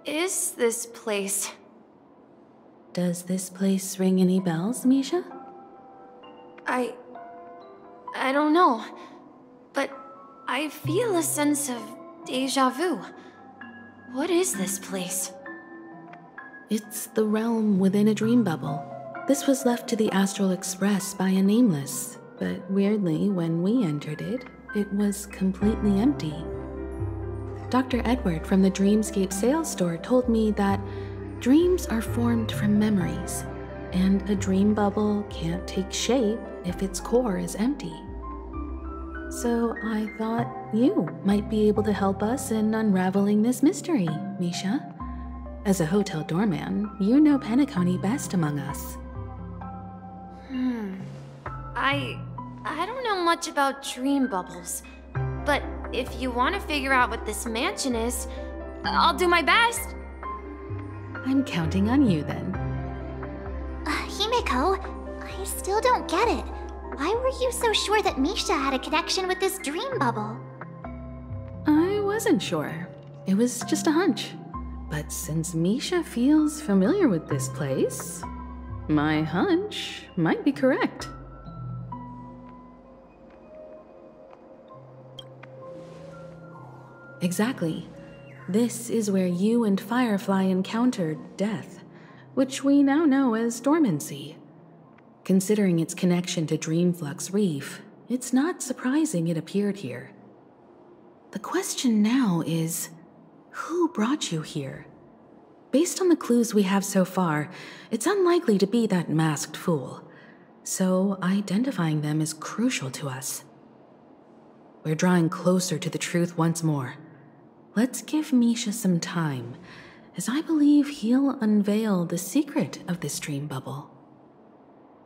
is this place? Does this place ring any bells, Misha? I don't know, but I feel a sense of déjà vu. What is this place? It's the realm within a dream bubble. This was left to the Astral Express by a nameless, but weirdly, when we entered it, it was completely empty. Dr. Edward from the Dreamscape sales store told me that dreams are formed from memories, and a dream bubble can't take shape if its core is empty. So I thought you might be able to help us in unraveling this mystery, Misha. As a hotel doorman, you know Penacony best among us. I don't know much about dream bubbles, but if you want to figure out what this mansion is, I'll do my best. I'm counting on you then. Himeko, I still don't get it. Why were you so sure that Misha had a connection with this dream bubble? I wasn't sure. It was just a hunch. But since Misha feels familiar with this place, my hunch might be correct. Exactly. This is where you and Firefly encountered death, which we now know as dormancy. Considering its connection to Dreamflux Reef, it's not surprising it appeared here. The question now is, who brought you here? Based on the clues we have so far, it's unlikely to be that masked fool, so identifying them is crucial to us. We're drawing closer to the truth once more. Let's give Misha some time, as I believe he'll unveil the secret of this dream bubble.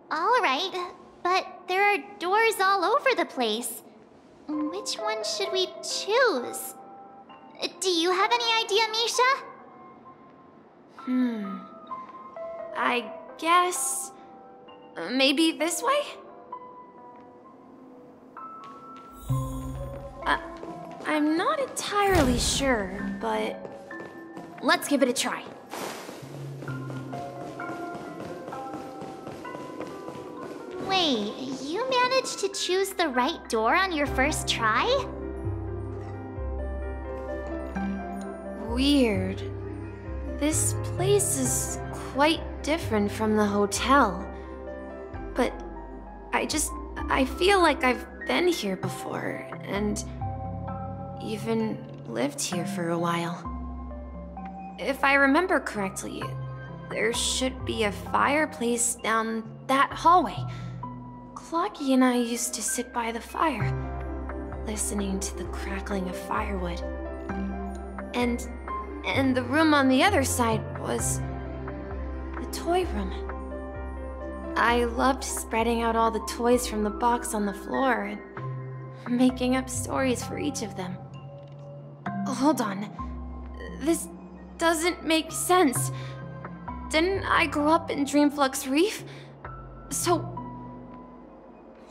All right, but there are doors all over the place. Which one should we choose? Do you have any idea, Misha? I guess... maybe this way? I'm not entirely sure, but... let's give it a try. Wait, you managed to choose the right door on your first try? Weird. This place is quite different from the hotel. But I feel like I've been here before, and even lived here for a while. If I remember correctly, there should be a fireplace down that hallway. Clocky and I used to sit by the fire, listening to the crackling of firewood. And the room on the other side was the toy room. I loved spreading out all the toys from the box on the floor and making up stories for each of them. Hold on. This doesn't make sense. Didn't I grow up in Dreamflux Reef? So,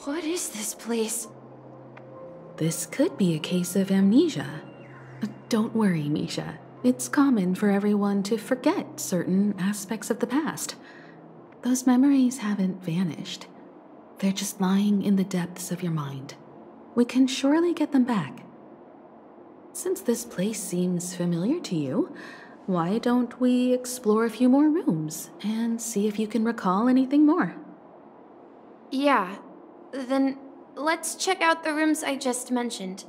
what is this place? This could be a case of amnesia. Don't worry, Misha. It's common for everyone to forget certain aspects of the past. Those memories haven't vanished. They're just lying in the depths of your mind. We can surely get them back. Since this place seems familiar to you, why don't we explore a few more rooms and see if you can recall anything more? Yeah, then let's check out the rooms I just mentioned.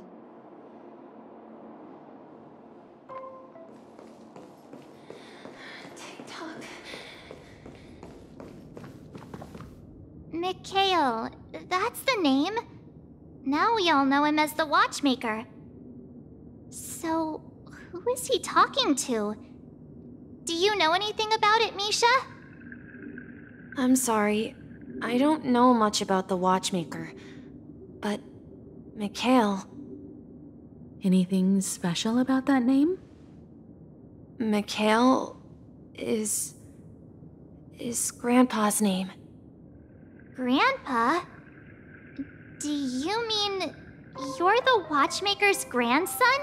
Tick-tock. Mikhail, that's the name. Now we all know him as the Watchmaker. So, who is he talking to? Do you know anything about it, Misha? I'm sorry. I don't know much about the Watchmaker. But, Mikhail... Anything special about that name? Mikhail is Grandpa's name. Grandpa? Do you mean you're the Watchmaker's grandson?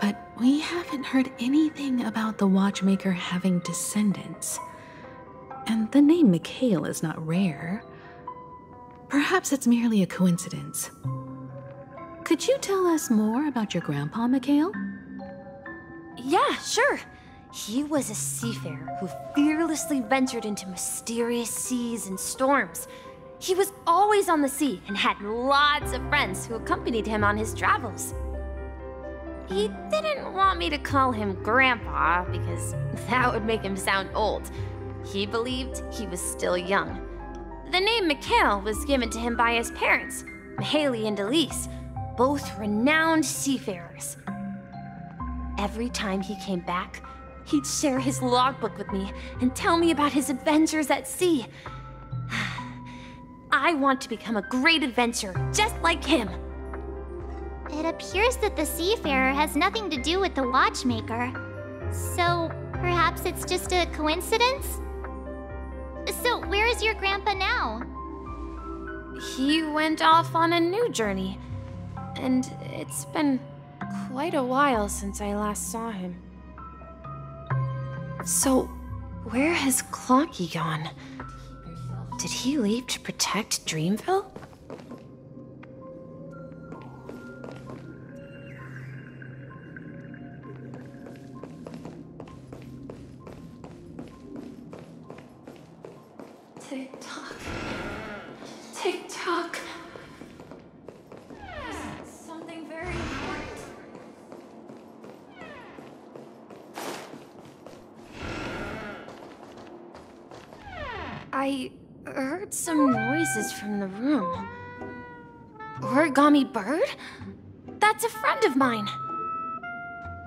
But we haven't heard anything about the watchmaker having descendants. And the name Mikhail is not rare. Perhaps it's merely a coincidence. Could you tell us more about your grandpa, Mikhail? Yeah, sure. He was a seafarer who fearlessly ventured into mysterious seas and storms. He was always on the sea and had lots of friends who accompanied him on his travels. He didn't want me to call him Grandpa because that would make him sound old. He believed he was still young. The name Mikhail was given to him by his parents, Mihaly and Elise, both renowned seafarers. Every time he came back, he'd share his logbook with me and tell me about his adventures at sea. I want to become a great adventurer, just like him. It appears that the seafarer has nothing to do with the watchmaker. So, perhaps it's just a coincidence? So, where is your grandpa now? He went off on a new journey, and it's been quite a while since I last saw him. So, where has Clocky gone? Did he leave to protect Dreamville? Tick-tock. Tick-tock. There's something very important. I heard some noises from the room. Origami Bird? That's a friend of mine.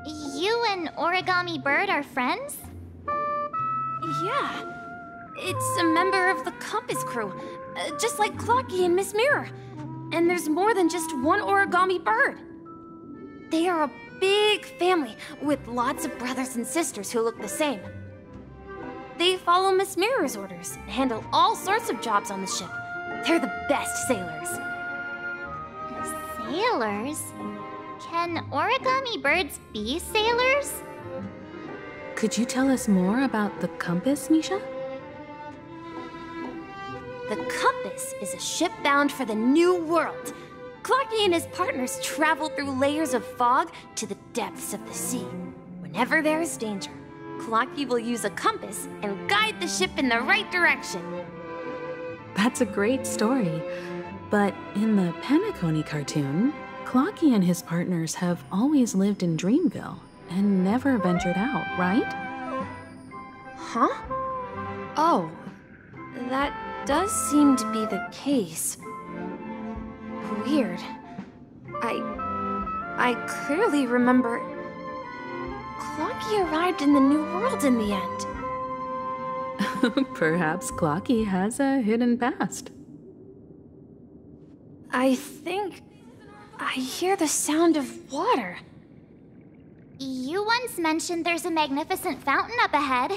You and Origami Bird are friends? Yeah. It's a member of the Compass crew, just like Clocky and Miss Mirror. And there's more than just one Origami Bird. They are a big family with lots of brothers and sisters who look the same. They follow Miss Mirror's orders and handle all sorts of jobs on the ship. They're the best sailors. Sailors? Can Origami Birds be sailors? Could you tell us more about the Compass, Misha? The Compass is a ship bound for the New World. Clocky and his partners travel through layers of fog to the depths of the sea. Whenever there is danger, Clocky will use a compass and guide the ship in the right direction. That's a great story. But in the Penacony cartoon, Clocky and his partners have always lived in Dreamville and never ventured out, right? Huh? Oh, that does seem to be the case. Weird. I clearly remember Clocky arrived in the New World in the end. Perhaps Clocky has a hidden past. I think I hear the sound of water. You once mentioned there's a magnificent fountain up ahead.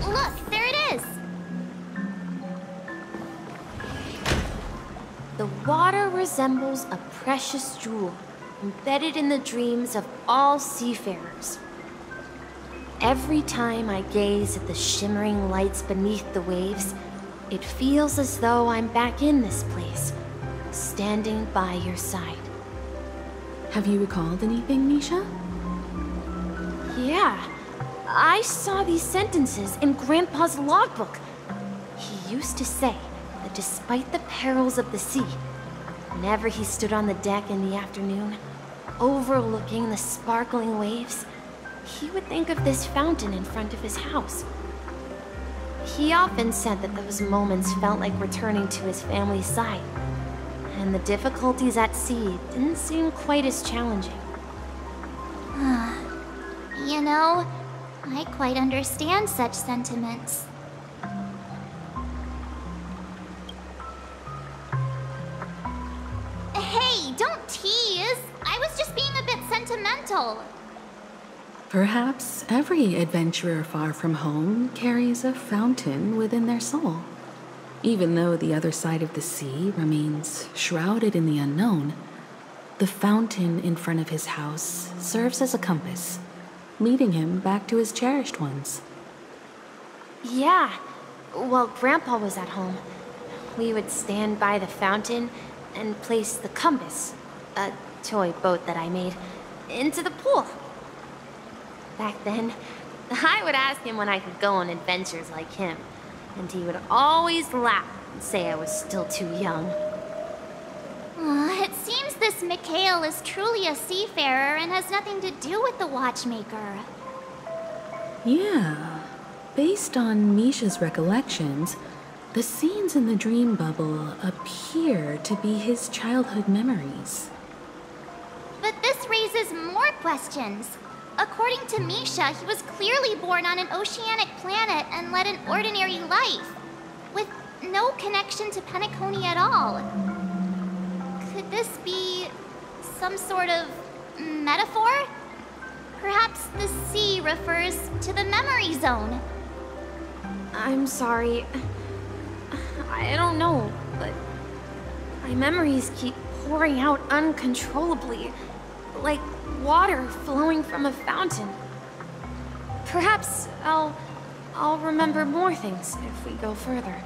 Look, there it is! The water resembles a precious jewel embedded in the dreams of all seafarers. Every time I gaze at the shimmering lights beneath the waves, it feels as though I'm back in this place, standing by your side. Have you recalled anything, Misha? Yeah, I saw these sentences in Grandpa's logbook. He used to say that despite the perils of the sea, whenever he stood on the deck in the afternoon, overlooking the sparkling waves, he would think of this fountain in front of his house. He often said that those moments felt like returning to his family's side, and the difficulties at sea didn't seem quite as challenging. You know, I quite understand such sentiments. Hey, don't tease! I was just being a bit sentimental. sentimental. Perhaps every adventurer far from home carries a fountain within their soul. Even though the other side of the sea remains shrouded in the unknown, the fountain in front of his house serves as a compass, leading him back to his cherished ones. Yeah. While Grandpa was at home, we would stand by the fountain and place the compass, a toy boat that I made, into the pool. Back then, I would ask him when I could go on adventures like him, and he would always laugh and say I was still too young. It seems this Mikhail is truly a seafarer and has nothing to do with the watchmaker. Yeah. Based on Misha's recollections, the scenes in the dream bubble appear to be his childhood memories. But this raises more questions. According to Misha, he was clearly born on an oceanic planet and led an ordinary life, with no connection to Penacony at all. Could this be some sort of metaphor? Perhaps the sea refers to the memory zone. I'm sorry. I don't know, but my memories keep pouring out uncontrollably, like water flowing from a fountain. Perhaps I'll remember more things if we go further.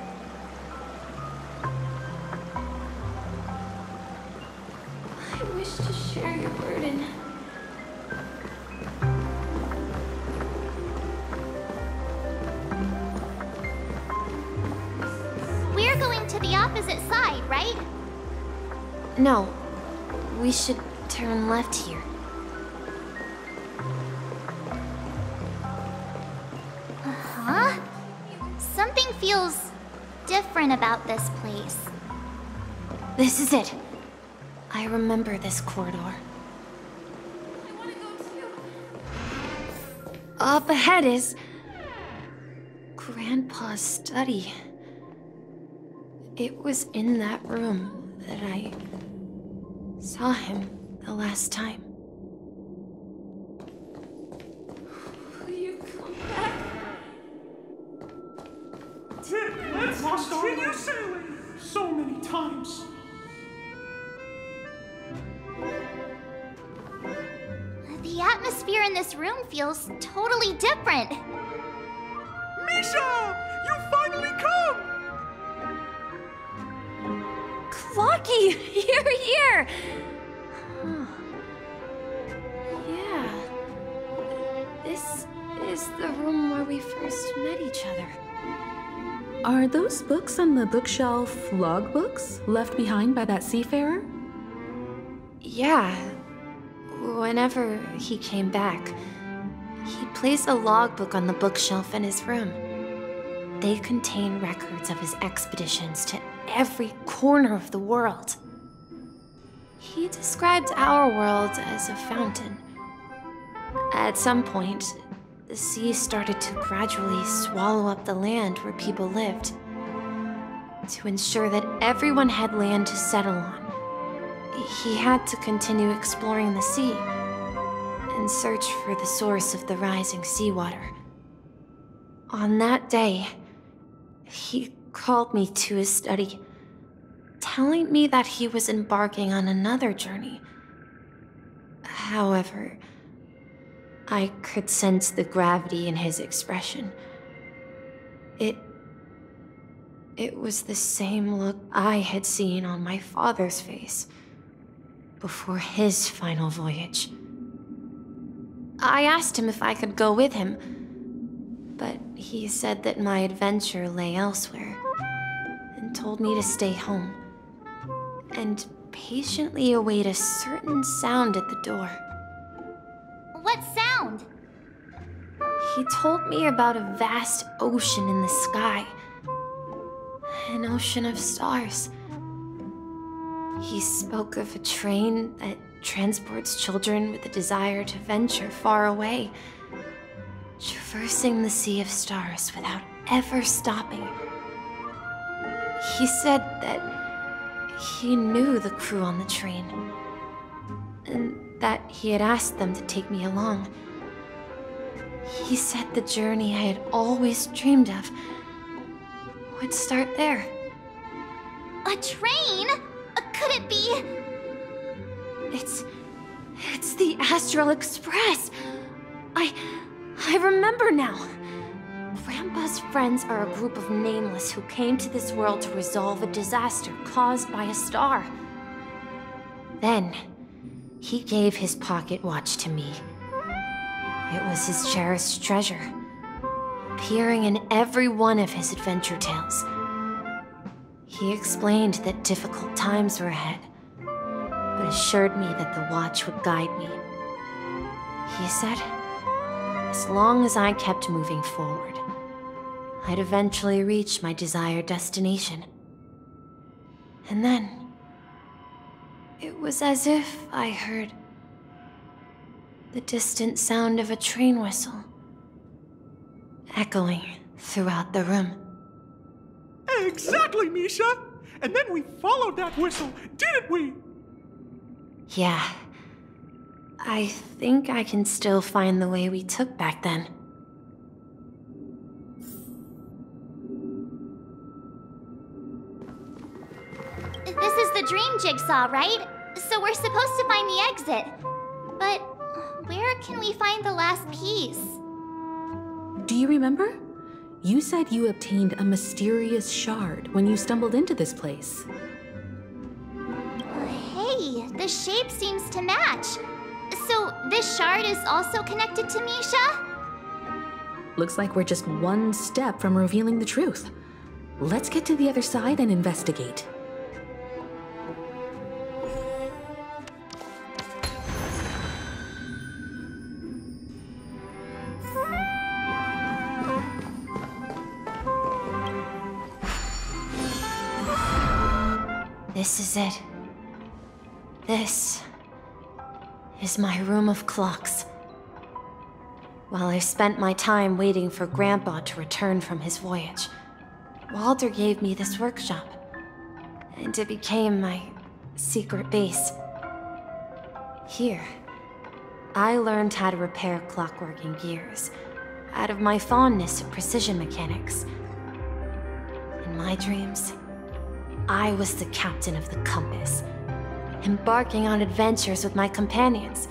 I wish to share your burden. We're going to the opposite side, right? No, we should turn left here. Huh? Something feels different about this place. This is it. I remember this corridor. I want to go too. Up ahead is Grandpa's study. It was in that room that I saw him the last time. Will you come back? Let's continue sailing so many times. The atmosphere in this room feels totally different. Misha! You finally come! Clocky, you're here! Yeah. This is the room where we first met each other. Are those books on the bookshelf logbooks left behind by that seafarer? Yeah. Whenever he came back, he placed a logbook on the bookshelf in his room. They contain records of his expeditions to every corner of the world. He described our world as a fountain. At some point, the sea started to gradually swallow up the land where people lived. To ensure that everyone had land to settle on, he had to continue exploring the sea and search for the source of the rising seawater. On that day, he called me to his study, telling me that he was embarking on another journey. However, I could sense the gravity in his expression. It was the same look I had seen on my father's face before his final voyage. I asked him if I could go with him, but he said that my adventure lay elsewhere and told me to stay home and patiently await a certain sound at the door. What sound? He told me about a vast ocean in the sky, an ocean of stars. He spoke of a train that transports children with a desire to venture far away, traversing the sea of stars without ever stopping. He said that he knew the crew on the train, and that he had asked them to take me along. He said the journey I had always dreamed of would start there. A train? Could it be? It's the Astral Express. I remember now. Grandpa's friends are a group of nameless who came to this world to resolve a disaster caused by a star. Then, he gave his pocket watch to me. It was his cherished treasure, appearing in every one of his adventure tales. He explained that difficult times were ahead, but assured me that the watch would guide me. He said, as long as I kept moving forward, I'd eventually reach my desired destination. And then, it was as if I heard the distant sound of a train whistle, echoing throughout the room. Exactly, Misha! And then we followed that whistle, didn't we? Yeah. I think I can still find the way we took back then. This is the dream jigsaw, right? So we're supposed to find the exit. But where can we find the last piece? Do you remember? You said you obtained a mysterious shard when you stumbled into this place. Hey, the shape seems to match. So this shard is also connected to Misha? Looks like we're just one step from revealing the truth. Let's get to the other side and investigate. This is it. This is my room of clocks. While I spent my time waiting for Grandpa to return from his voyage, Walter gave me this workshop, and it became my secret base. Here, I learned how to repair clockwork and gears out of my fondness of precision mechanics. In my dreams, I was the captain of the compass, embarking on adventures with my companions,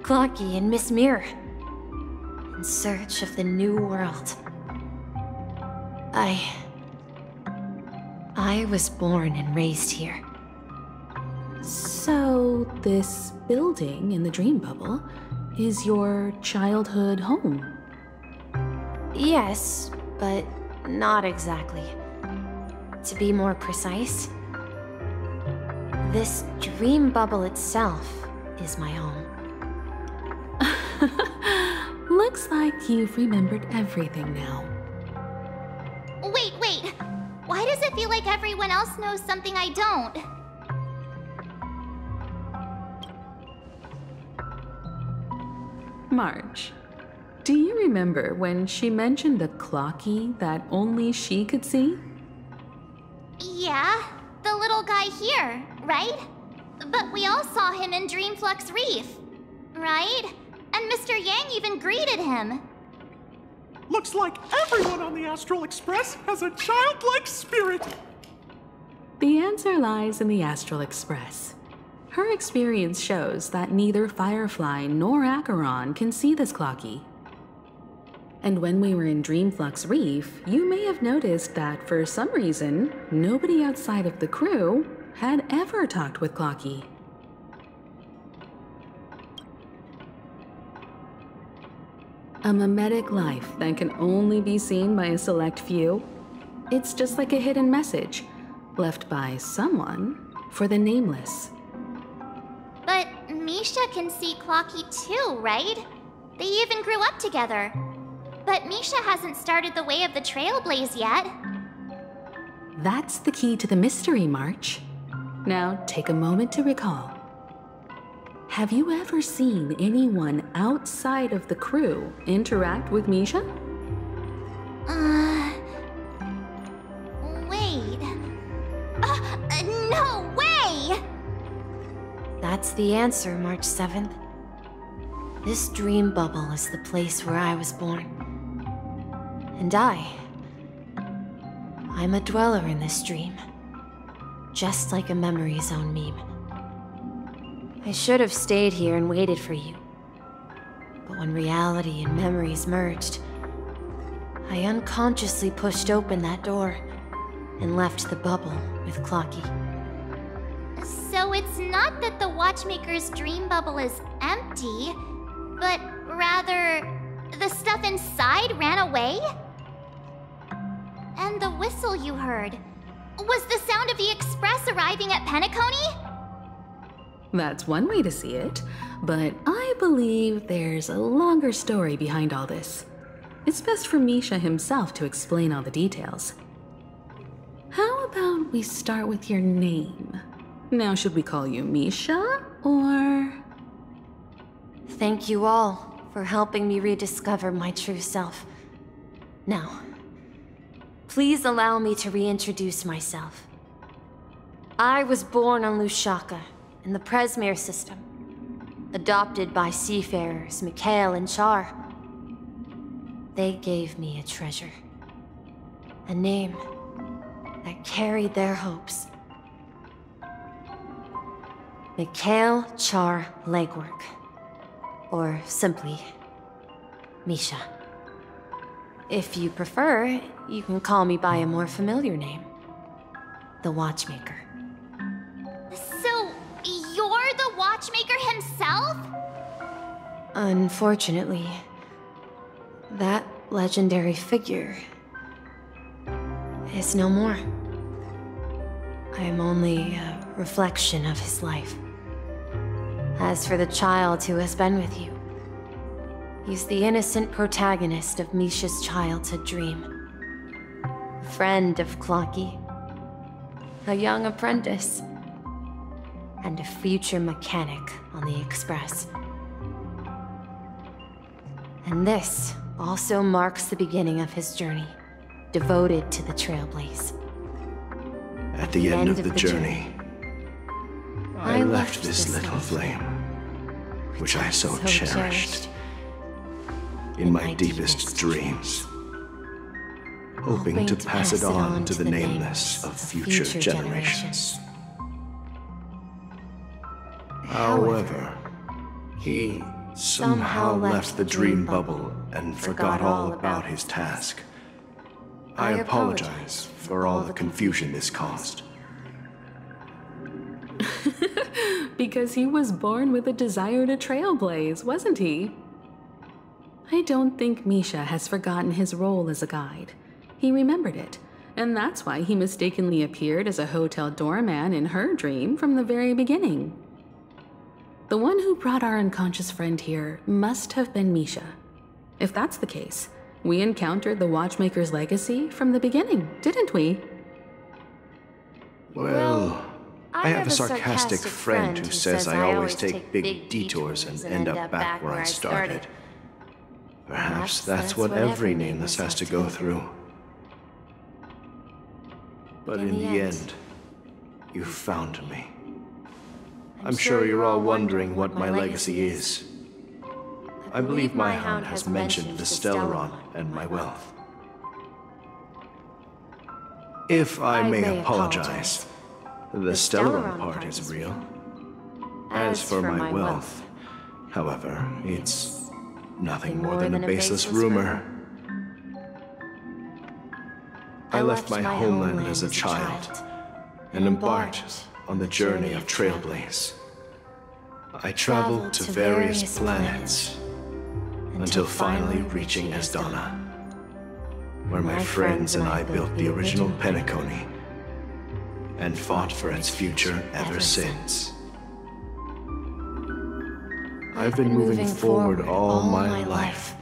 Clocky and Miss Mirror, in search of the new world. I was born and raised here. So, this building in the dream bubble is your childhood home? Yes, but not exactly. To be more precise, this dream bubble itself is my home. Looks like you've remembered everything now. Wait. Why does it feel like everyone else knows something I don't? Marge, do you remember when she mentioned a clocky that only she could see? Yeah, the little guy here, right? But we all saw him in Dreamflux Reef, right? And Mr. Yang even greeted him. Looks like everyone on the Astral Express has a childlike spirit. The answer lies in the Astral Express. Her experience shows that neither Firefly nor Acheron can see this clocky. And when we were in Dreamflux Reef, you may have noticed that for some reason, nobody outside of the crew had ever talked with Clocky. A mimetic life that can only be seen by a select few. It's just like a hidden message left by someone for the nameless. But Misha can see Clocky too, right? They even grew up together. But Misha hasn't started the way of the Trailblaze yet. That's the key to the mystery, March. Now take a moment to recall. Have you ever seen anyone outside of the crew interact with Misha? Wait. No way! That's the answer, March 7th. This dream bubble is the place where I was born. And I'm a dweller in this dream. Just like a memory zone meme. I should have stayed here and waited for you. But when reality and memories merged, I unconsciously pushed open that door and left the bubble with Clocky. So it's not that the Watchmaker's dream bubble is empty, but rather the stuff inside ran away? And the whistle you heard was the sound of the express arriving at Penacony? That's one way to see it, but I believe there's a longer story behind all this. It's best for Misha himself to explain all the details. How about we start with your name? Now, should we call you Misha, or...? Thank you all for helping me rediscover my true self. Now, please allow me to reintroduce myself. I was born on Lushaka, in the Presmere system, adopted by seafarers Mikhail and Char. They gave me a treasure, a name that carried their hopes. Mikhail Char Legwork, or simply, Misha. If you prefer, you can call me by a more familiar name, the Watchmaker. So, you're the Watchmaker himself? Unfortunately, that legendary figure is no more. I am only a reflection of his life. As for the child who has been with you, he's the innocent protagonist of Misha's childhood dream. A friend of Clocky, a young apprentice, and a future mechanic on the Express. And this also marks the beginning of his journey, devoted to the Trailblaze. At the end of the journey, I left this little flame, which I so cherished, in my deepest dreams, hoping to pass it on to the nameless of future generations. However, he somehow left the dream bubble and forgot all about his task. I apologize for all the confusion this caused. Because he was born with a desire to trailblaze, wasn't he? I don't think Misha has forgotten his role as a guide. He remembered it, and that's why he mistakenly appeared as a hotel doorman in her dream from the very beginning. The one who brought our unconscious friend here must have been Misha. If that's the case, we encountered the Watchmaker's legacy from the beginning, didn't we? Well, I have a sarcastic friend who says I always take big detours and end up back where I started. Perhaps that's what every nameless has to go through. But in the end, you found me. I'm sure you're all wondering what my legacy is. I believe my hound has mentioned the Stellaron and my wealth. If I may apologize, the Stellaron part is real. As for my wealth, however, it's nothing more than a baseless rumor. I left my homeland as a child and embarked on the journey of Trailblaze. I traveled to various planets until finally reaching Esdana, where my friends and I built the original Penacony and fought for its future ever since. I've been moving forward all my life,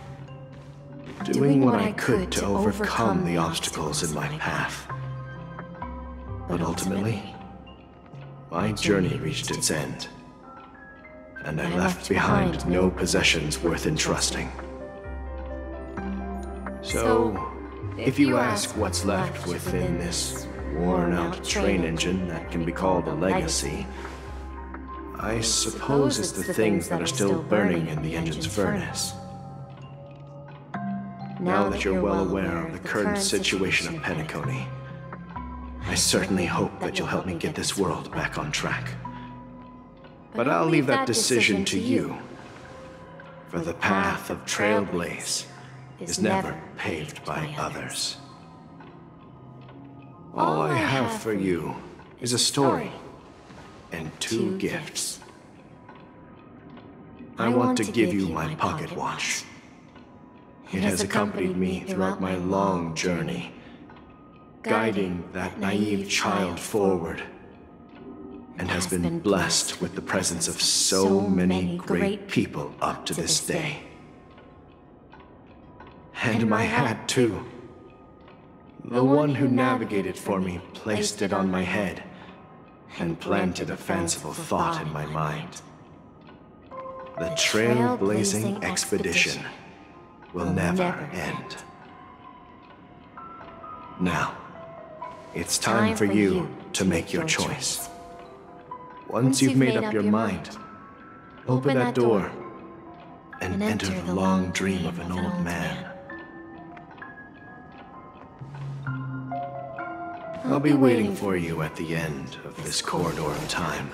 doing what I could to overcome the obstacles in my path. But ultimately, my journey reached its end, and I left behind no possessions worth entrusting. So, if you ask what's left within this worn-out train engine that can be called a legacy, I suppose it's the things that are still burning in the engine's furnace. Now that you're well aware of the current situation of Penacony, I certainly hope that you'll help me get this world back on track. But I'll leave that decision to you, for the path of Trailblaze is never paved by others. All I have for you is a story and 2 gifts. I want to give you my pocket watch. It has accompanied me throughout my long journey, guiding that naive child forward, and has been blessed with the presence of so many great people up to this day. And my hat, too. The one who navigated for me placed it on my head and planted a fanciful thought in my mind. The trailblazing expedition will never end. Now, it's time for you to make your choice. Once you've made up your mind, open that door and enter the long dream of an old man. I'll be waiting for you at the end of this corridor of time.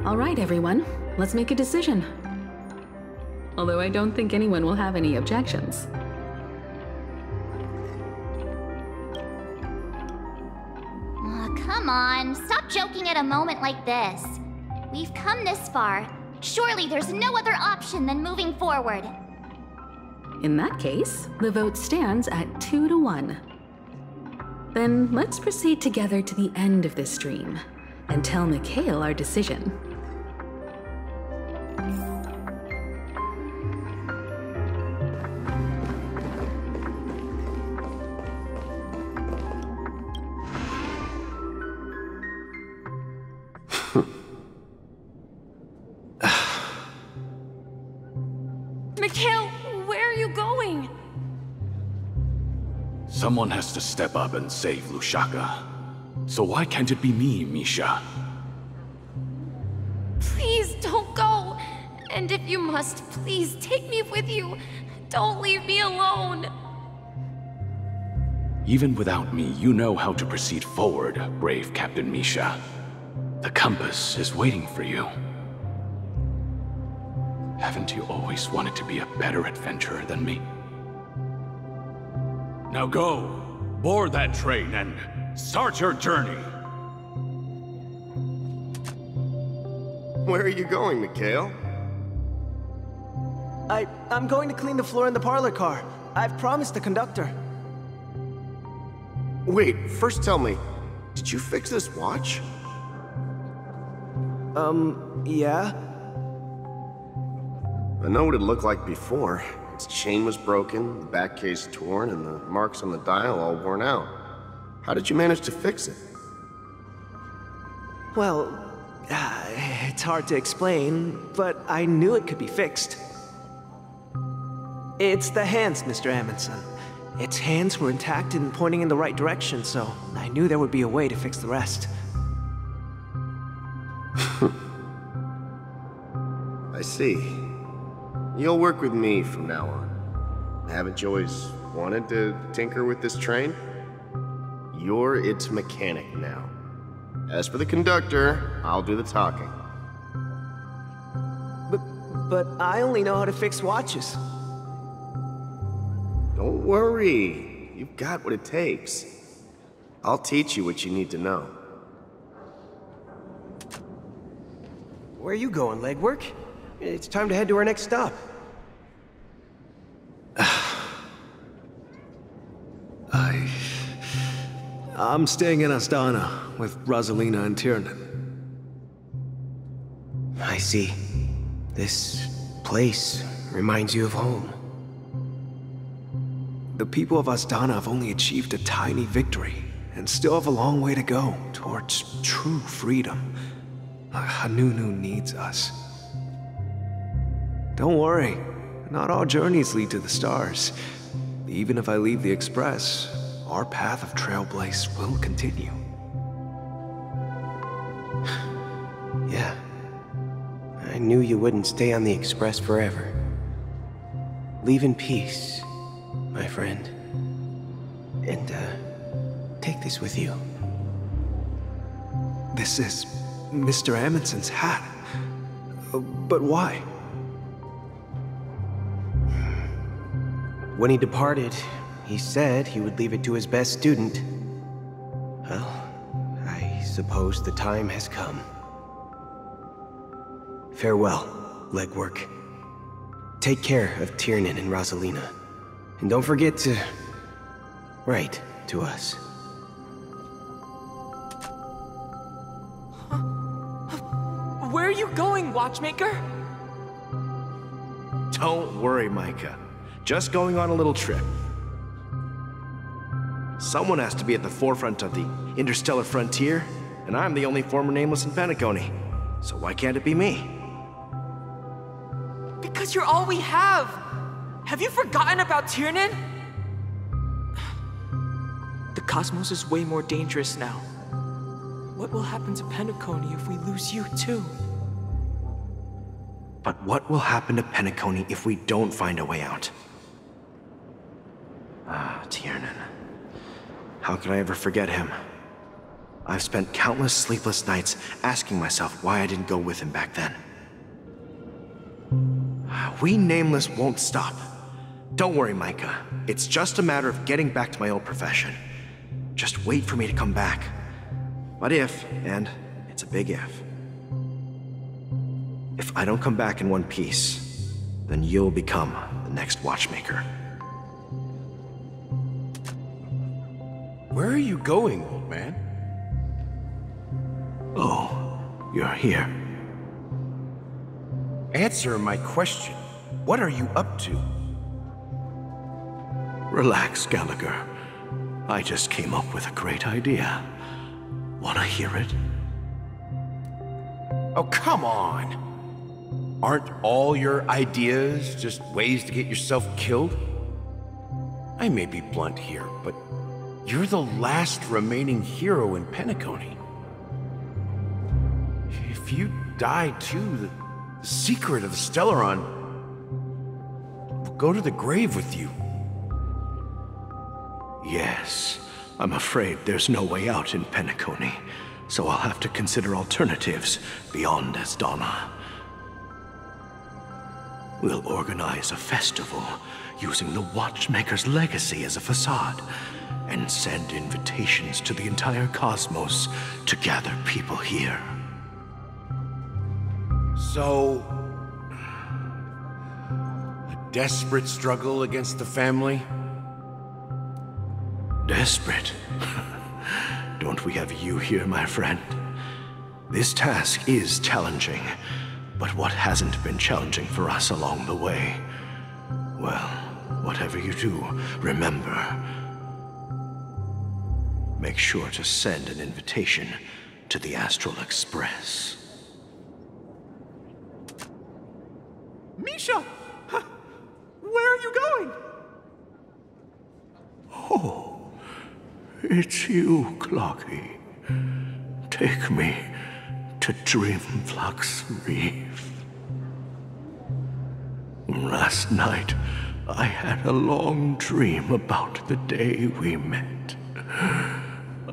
All right, everyone. Let's make a decision. Although I don't think anyone will have any objections. Come on, stop joking at a moment like this. We've come this far. Surely there's no other option than moving forward. In that case, the vote stands at 2 to 1. Then let's proceed together to the end of this stream and tell Mikhail our decision. Mikhail, where are you going? Someone has to step up and save Lushaka. So why can't it be me, Misha? Please don't go. And if you must, please take me with you. Don't leave me alone. Even without me, you know how to proceed forward, brave Captain Misha. The compass is waiting for you. Haven't you always wanted to be a better adventurer than me? Now go, board that train and start your journey. Where are you going, Mikhail? I'm going to clean the floor in the parlor car. I've promised the conductor. Wait, first tell me, did you fix this watch? Yeah? I know what it looked like before. Its chain was broken, the back case torn, and the marks on the dial all worn out. How did you manage to fix it? Well, it's hard to explain, but I knew it could be fixed. It's the hands, Mr. Amundsen. Its hands were intact and pointing in the right direction, so I knew there would be a way to fix the rest. I see. You'll work with me from now on. Haven't you always wanted to tinker with this train? You're its mechanic now. As for the conductor, I'll do the talking. But I only know how to fix watches. Don't worry. You've got what it takes. I'll teach you what you need to know. Where are you going, legwork? It's time to head to our next stop. I'm staying in Astana with Rosalina and Tiernan. I see. This place reminds you of home. The people of Astana have only achieved a tiny victory and still have a long way to go towards true freedom. Hanunu needs us. Don't worry, not all journeys lead to the stars. Even if I leave the Express, our path of Trailblaze will continue. knew you wouldn't stay on the Express forever. Leave in peace, my friend. And, take this with you. This is Mr. Amundsen's hat. But why? When he departed, he said he would leave it to his best student. Well, I suppose the time has come. Farewell, legwork. Take care of Tiernan and Rosalina. And don't forget to write to us. Where are you going, Watchmaker? Don't worry, Micah. Just going on a little trip. Someone has to be at the forefront of the interstellar frontier, and I'm the only former nameless in Penacony. So why can't it be me? Because you're all we have! Have you forgotten about Tiernan? The cosmos is way more dangerous now. What will happen to Penacony if we lose you too? But what will happen to Penacony if we don't find a way out? Ah, Tiernan. How could I ever forget him? I've spent countless sleepless nights asking myself why I didn't go with him back then. We Nameless won't stop. Don't worry, Micah. It's just a matter of getting back to my old profession. Just wait for me to come back. But if, and it's a big if I don't come back in one piece, then you'll become the next Watchmaker. Where are you going, old man? Oh, you're here. Answer my question. What are you up to? Relax, Gallagher. I just came up with a great idea. Wanna hear it? Oh, come on! Aren't all your ideas just ways to get yourself killed? I may be blunt here, but you're the last remaining hero in Penacony. If you die too, the secret of the Stellaron will go to the grave with you. Yes, I'm afraid there's no way out in Penacony, so I'll have to consider alternatives beyond Asdana. We'll organize a festival using the Watchmaker's legacy as a facade, and send invitations to the entire cosmos to gather people here. So, a desperate struggle against the family? Desperate? Don't we have you here, my friend? This task is challenging, but what hasn't been challenging for us along the way? Well, whatever you do, remember, make sure to send an invitation to the Astral Express. Misha! Where are you going? Oh, it's you, Clocky. Take me to Dreamflux Reef. Last night, I had a long dream about the day we met.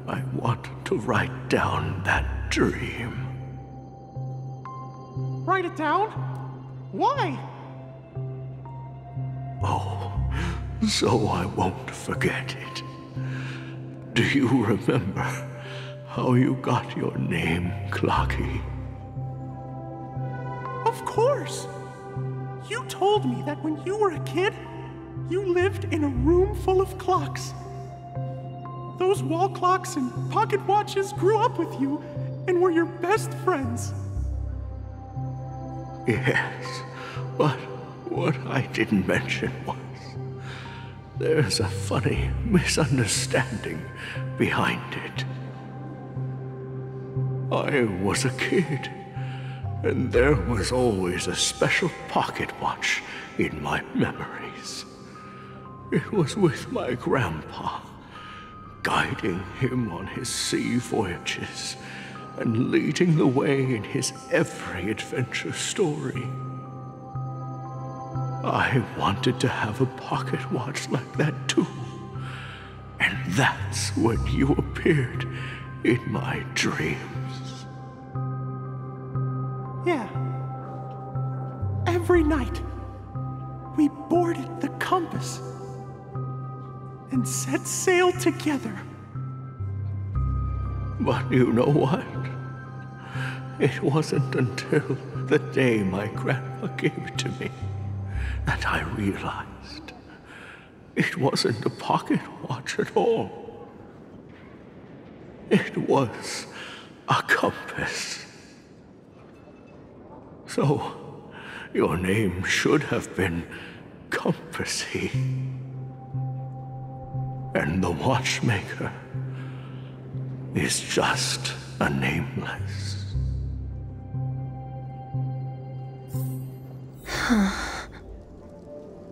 I want to write down that dream. Write it down? Why? Oh, so I won't forget it. Do you remember how you got your name, Clocky? Of course! You told me that when you were a kid, you lived in a room full of clocks. Those wall clocks and pocket watches grew up with you and were your best friends. Yes, but what I didn't mention was there's a funny misunderstanding behind it. I was a kid, and there was always a special pocket watch in my memories. It was with my grandpa, guiding him on his sea voyages and leading the way in his every adventure story. I wanted to have a pocket watch like that too. And that's when you appeared in my dreams. Yeah. Every night, we boarded the compass and set sail together. But you know what? It wasn't until the day my grandma gave it to me that I realized it wasn't a pocket watch at all. It was a compass. So, your name should have been Compassy. And the watchmaker is just a nameless.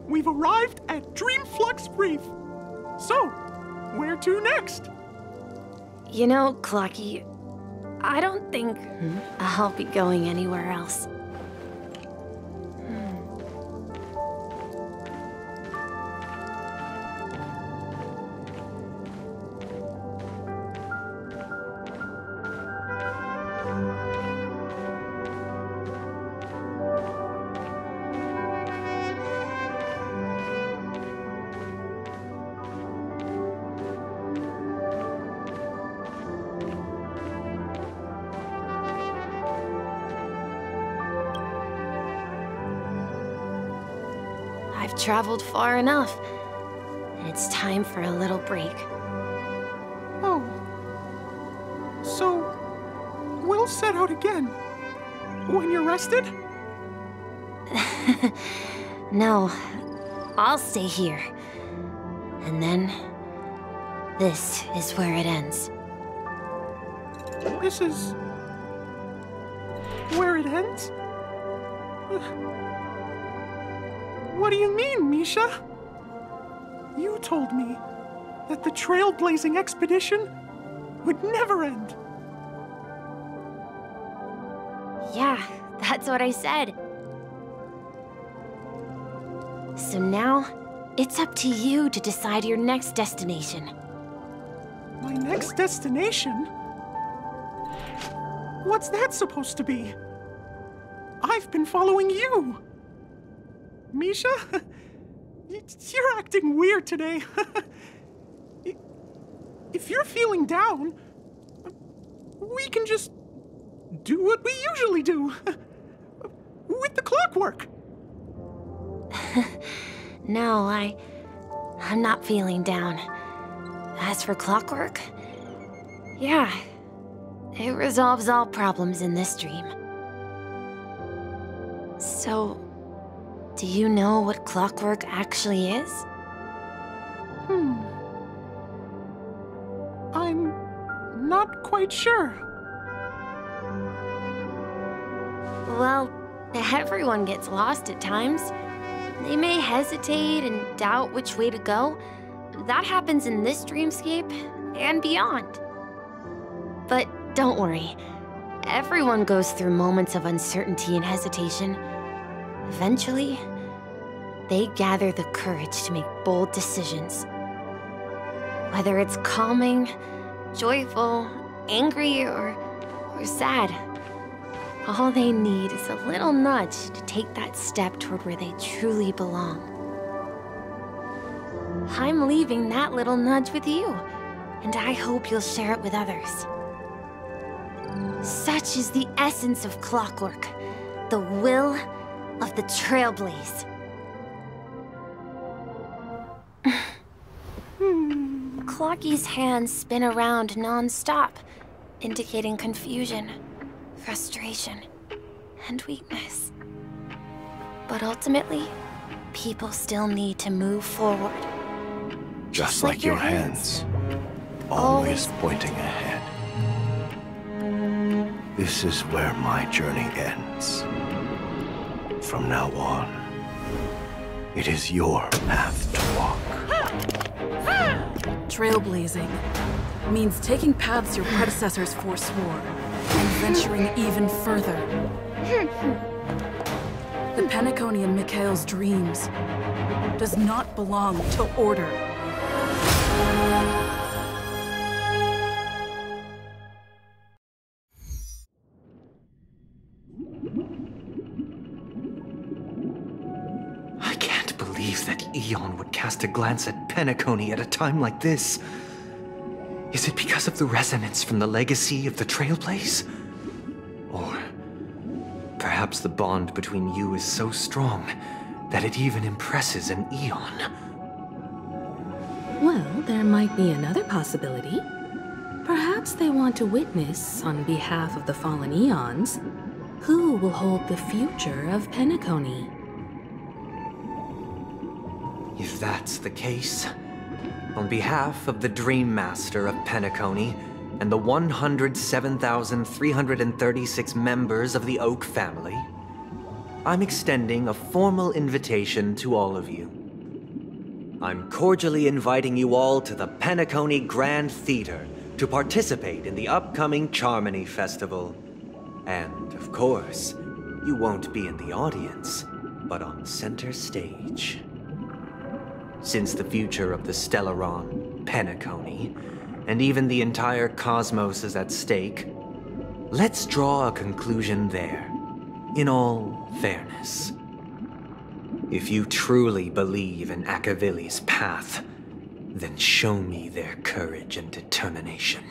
We've arrived at Dreamflux Reef. So, where to next? You know, Clocky, I don't think I'll be going anywhere else. I've traveled far enough, and it's time for a little break. Oh. So, we'll set out again when you're rested? No, I'll stay here. And then, this is where it ends. This is where it ends? What do you mean, Misha? You told me that the trailblazing expedition would never end. Yeah, that's what I said. So now, it's up to you to decide your next destination. My next destination? What's that supposed to be? I've been following you. Misha? You're acting weird today. If you're feeling down, we can just do what we usually do. With the clockwork. No, I'm not feeling down. As for clockwork, yeah, it resolves all problems in this dream. So, do you know what clockwork actually is? I'm not quite sure. Well, everyone gets lost at times. They may hesitate and doubt which way to go. That happens in this dreamscape and beyond. But don't worry. Everyone goes through moments of uncertainty and hesitation. Eventually, they gather the courage to make bold decisions. Whether it's calming, joyful, angry, or sad, all they need is a little nudge to take that step toward where they truly belong. I'm leaving that little nudge with you, and I hope you'll share it with others. Such is the essence of clockwork, the will of the Trailblaze. Clocky's hands spin around non-stop, indicating confusion, frustration, and weakness. But ultimately, people still need to move forward. Just like your hands, always pointing ahead. This is where my journey ends. From now on, it is your path to walk. Trailblazing means taking paths your predecessors forswore. and venturing even further. The Penacony in Mikhail's dreams does not belong to order. I can't believe that Eon would cast a glance at Penacony at a time like this. Is it because of the resonance from the legacy of the Trailblaze? Or perhaps the bond between you is so strong that it even impresses an Eon? Well, there might be another possibility. Perhaps they want to witness, on behalf of the fallen Eons, who will hold the future of Penacony. If that's the case, on behalf of the Dream Master of Penacony and the 107,336 members of the Oak family, I'm extending a formal invitation to all of you. I'm cordially inviting you all to the Penacony Grand Theater to participate in the upcoming Charmony Festival. And, of course, you won't be in the audience, but on center stage. Since the future of the Stellaron, Penacony, and even the entire cosmos is at stake, let's draw a conclusion there, in all fairness. If you truly believe in Akavili's path, then show me their courage and determination.